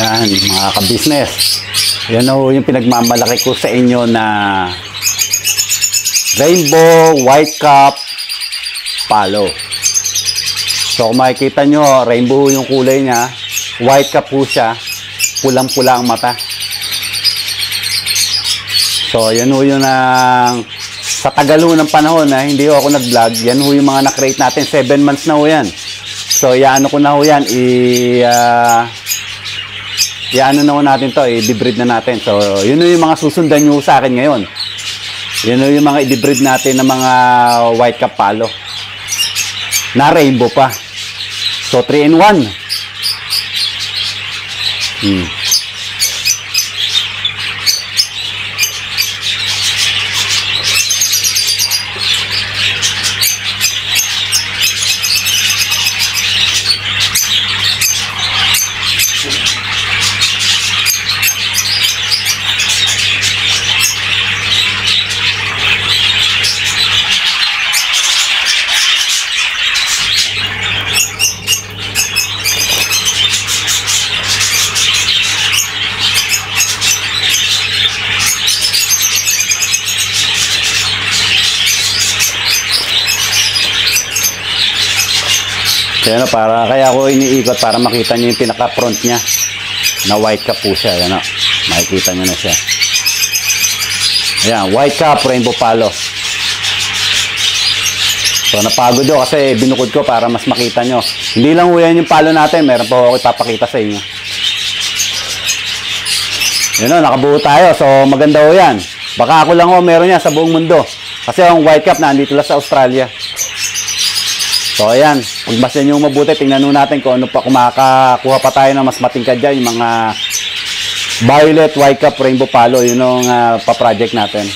Yan, mga ka-business. Yan o yung pinagmamalaki ko sa inyo na rainbow white cap palo. So kung makikita nyo, rainbow yung kulay niya, white cap po siya, pulang-pula ang mata. So yan o yun ang sa tagal ho ng panahon na hindi ho ako nag-vlog, yan ho yung mga na-create natin, 7 months na ho yan. So iaano ko na ho yan, iaano na ho natin to, i-debreed na natin. So yun ho yung mga susundan nyo sa akin ngayon. Yun ho yung mga i-debreed natin ng mga white cap palo na rainbow pa. So 3 in 1. Yan, kaya ako iniikot para makita nyo yung pinaka-front niya na white cap po siya. Yan, makikita nyo na siya. Ayan, white cap, rainbow palo. So napagod ko kasi binukod ko para mas makita nyo. Hindi lang yan yung palo natin, meron po ako ipapakita sa inyo. Yan, nakabuo tayo. So maganda ho yan. Baka ako lang meron yan sa buong mundo. Kasi ang white cap na andito lang sa Australia. So ayan, pagbasyan nyo mabuti, tingnan nyo natin kung ano pa, kung makakakuha pa tayo ng mas matingkad dyan, yung mga violet, white cap, rainbow palo, yun yung pa-project natin.